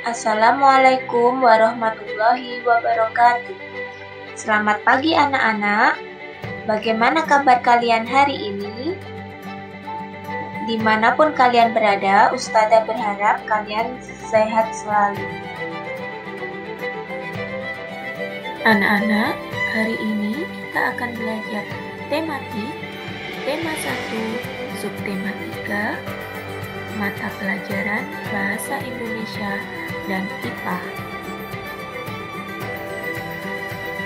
Assalamualaikum warahmatullahi wabarakatuh. Selamat pagi anak-anak. Bagaimana kabar kalian hari ini? Dimanapun kalian berada, Ustazah berharap kalian sehat selalu. Anak-anak, hari ini kita akan belajar tematik, tema 1, subtema 3, mata pelajaran Bahasa Indonesia dan IPA.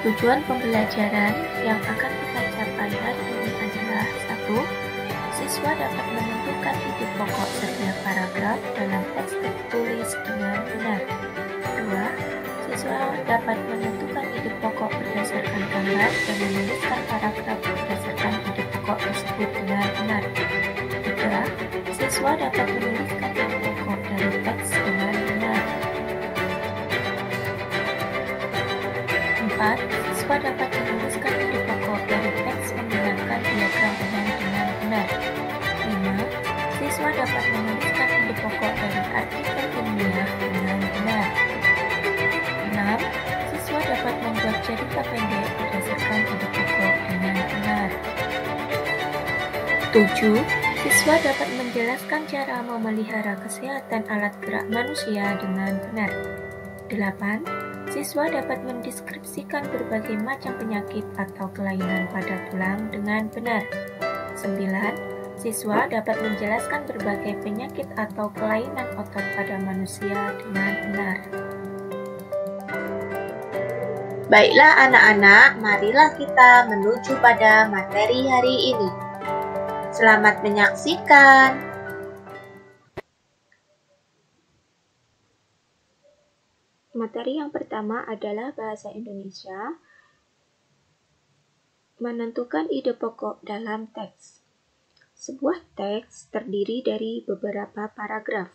Tujuan pembelajaran yang akan kita capai hari ini adalah 1. Siswa dapat menentukan ide pokok setiap paragraf dalam teks tertulis dengan benar. 2. Siswa dapat menentukan ide pokok berdasarkan gambar dan menuliskan paragraf berdasarkan ide pokok tersebut dengan benar. 3. Siswa dapat menuliskan ide pokok dari teks dengan benar. 4. Siswa dapat menuliskan ide pokok dari teks menggunakan diagram dengan benar. 5. Siswa dapat menuliskan ide pokok dari artikel ilmiah dengan benar. 6. Siswa dapat membuat cerita pendek berdasarkan ide pokok dengan benar. 7. Siswa dapat menjelaskan cara memelihara kesehatan alat gerak manusia dengan benar. 8. Siswa dapat mendeskripsikan berbagai macam penyakit atau kelainan pada tulang dengan benar. 9. Siswa dapat menjelaskan berbagai penyakit atau kelainan otot pada manusia dengan benar. Baiklah anak-anak, marilah kita menuju pada materi hari ini. Selamat menyaksikan. Materi yang pertama adalah Bahasa Indonesia. Menentukan ide pokok dalam teks. Sebuah teks terdiri dari beberapa paragraf.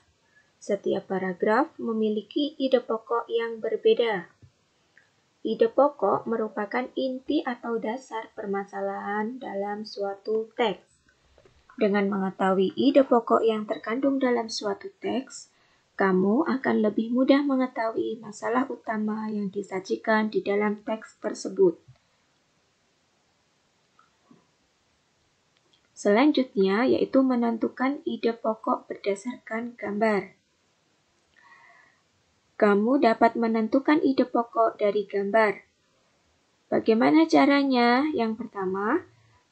Setiap paragraf memiliki ide pokok yang berbeda. Ide pokok merupakan inti atau dasar permasalahan dalam suatu teks. Dengan mengetahui ide pokok yang terkandung dalam suatu teks, kamu akan lebih mudah mengetahui masalah utama yang disajikan di dalam teks tersebut. Selanjutnya yaitu menentukan ide pokok berdasarkan gambar. Kamu dapat menentukan ide pokok dari gambar. Bagaimana caranya? Yang pertama,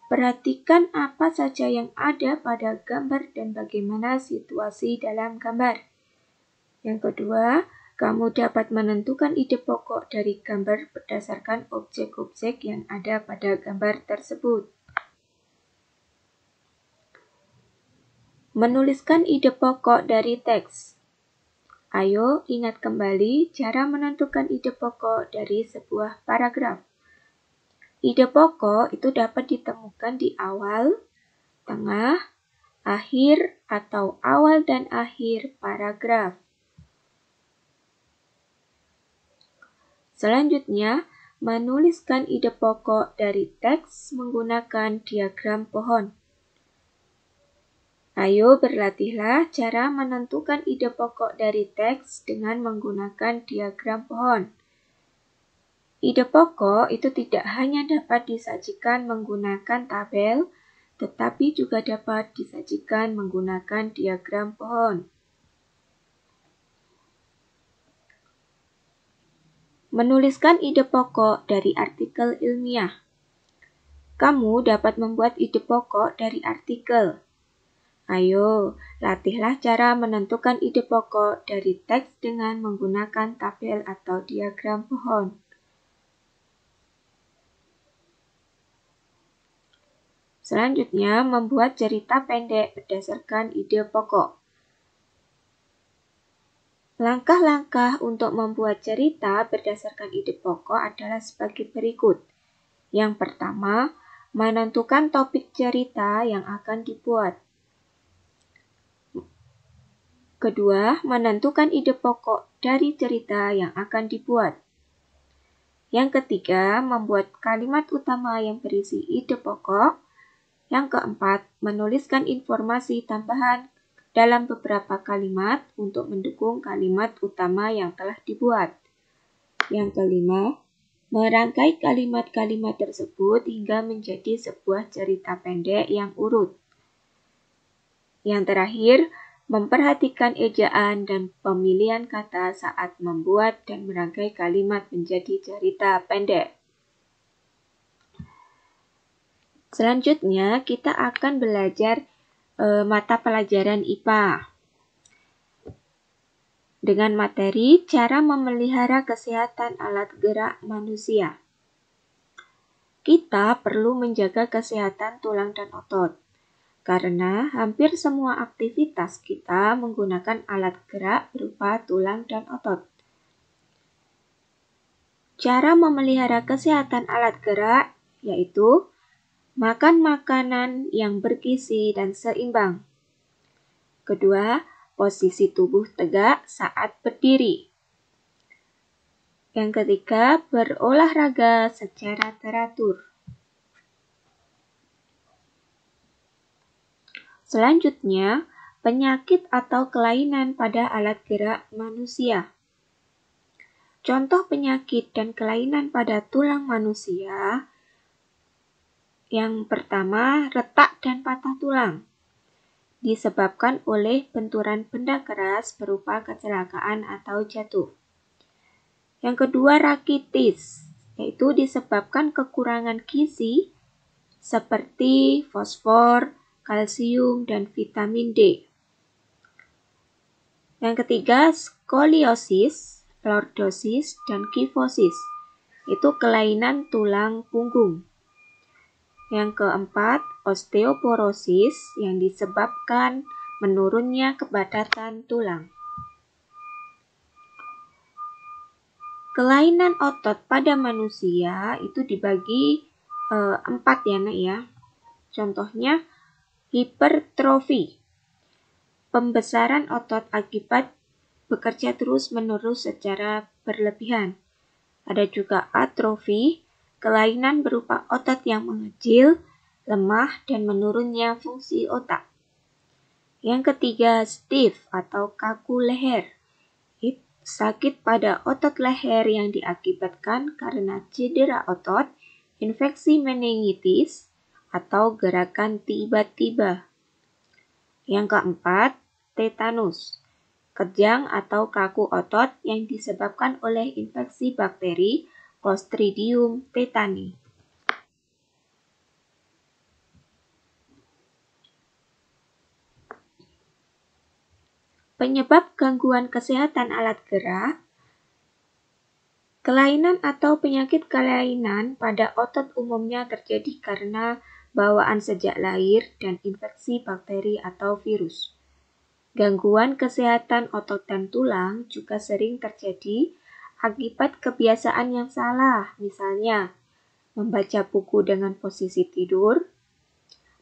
perhatikan apa saja yang ada pada gambar dan bagaimana situasi dalam gambar. Yang kedua, kamu dapat menentukan ide pokok dari gambar berdasarkan objek-objek yang ada pada gambar tersebut. Menuliskan ide pokok dari teks. Ayo ingat kembali cara menentukan ide pokok dari sebuah paragraf. Ide pokok itu dapat ditemukan di awal, tengah, akhir, atau awal dan akhir paragraf. Selanjutnya, menuliskan ide pokok dari teks menggunakan diagram pohon. Ayo berlatihlah cara menentukan ide pokok dari teks dengan menggunakan diagram pohon. Ide pokok itu tidak hanya dapat disajikan menggunakan tabel, tetapi juga dapat disajikan menggunakan diagram pohon. Menuliskan ide pokok dari artikel ilmiah. Kamu dapat membuat ide pokok dari artikel. Ayo, latihlah cara menentukan ide pokok dari teks dengan menggunakan tabel atau diagram pohon. Selanjutnya, membuat cerita pendek berdasarkan ide pokok. Langkah-langkah untuk membuat cerita berdasarkan ide pokok adalah sebagai berikut. Yang pertama, menentukan topik cerita yang akan dibuat. Kedua, menentukan ide pokok dari cerita yang akan dibuat. Yang ketiga, membuat kalimat utama yang berisi ide pokok. Yang keempat, menuliskan informasi tambahan dalam beberapa kalimat untuk mendukung kalimat utama yang telah dibuat. Yang kelima, merangkai kalimat-kalimat tersebut hingga menjadi sebuah cerita pendek yang urut. Yang terakhir, memperhatikan ejaan dan pemilihan kata saat membuat dan merangkai kalimat menjadi cerita pendek. Selanjutnya, kita akan belajar mata pelajaran IPA dengan materi cara memelihara kesehatan alat gerak manusia. Kita perlu menjaga kesehatan tulang dan otot, karena hampir semua aktivitas kita menggunakan alat gerak berupa tulang dan otot. Cara memelihara kesehatan alat gerak yaitu makan makanan yang bergizi dan seimbang. Kedua, posisi tubuh tegak saat berdiri. Yang ketiga, berolahraga secara teratur. Selanjutnya, penyakit atau kelainan pada alat gerak manusia. Contoh penyakit dan kelainan pada tulang manusia. Yang pertama, retak dan patah tulang, disebabkan oleh benturan benda keras berupa kecelakaan atau jatuh. Yang kedua, rakitis, yaitu disebabkan kekurangan gizi seperti fosfor, kalsium, dan vitamin D. Yang ketiga, skoliosis, lordosis, dan kifosis, itu kelainan tulang punggung. Yang keempat, osteoporosis yang disebabkan menurunnya kepadatan tulang. Kelainan otot pada manusia itu dibagi 4 ya Nak ya. Contohnya hipertrofi, pembesaran otot akibat bekerja terus-menerus secara berlebihan. Ada juga atrofi, kelainan berupa otot yang mengecil, lemah, dan menurunnya fungsi otak. Yang ketiga, stiff atau kaku leher. Sakit pada otot leher yang diakibatkan karena cedera otot, infeksi meningitis, atau gerakan tiba-tiba. Yang keempat, tetanus. Kejang atau kaku otot yang disebabkan oleh infeksi bakteri Clostridium tetani. Penyebab gangguan kesehatan alat gerak. Kelainan atau penyakit kelainan pada otot umumnya terjadi karena bawaan sejak lahir dan infeksi bakteri atau virus. Gangguan kesehatan otot dan tulang juga sering terjadi akibat kebiasaan yang salah, misalnya membaca buku dengan posisi tidur,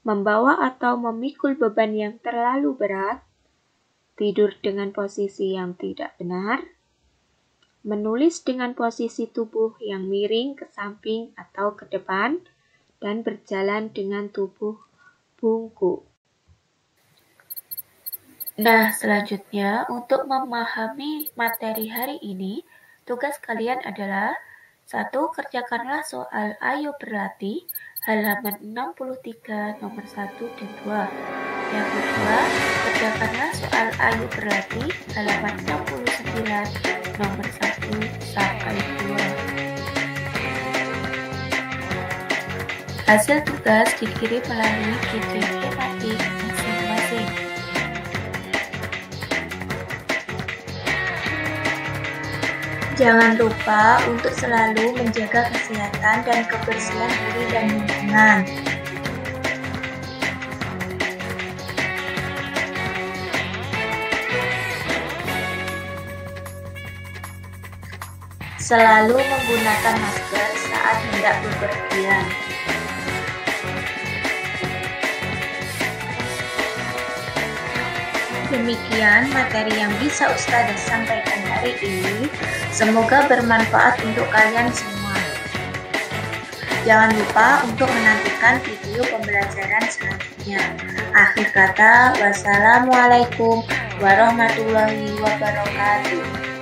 membawa atau memikul beban yang terlalu berat, tidur dengan posisi yang tidak benar, menulis dengan posisi tubuh yang miring ke samping atau ke depan, dan berjalan dengan tubuh bungkuk. Nah, selanjutnya untuk memahami materi hari ini, tugas kalian adalah 1. Kerjakanlah soal Ayo Berlatih halaman 63 nomor 1 dan 2. Yang kedua, kerjakanlah soal Ayo Berlatih halaman 69 nomor 1 sampai 2. Hasil tugas dikirim melalui kitchen tematik masing-masing. Jangan lupa untuk selalu menjaga kesehatan dan kebersihan diri dan lingkungan. Selalu menggunakan masker saat hendak bepergian. Demikian materi yang bisa Ustazah sampaikan hari ini. Semoga bermanfaat untuk kalian semua. Jangan lupa untuk menantikan video pembelajaran selanjutnya. Akhir kata, wassalamualaikum warahmatullahi wabarakatuh.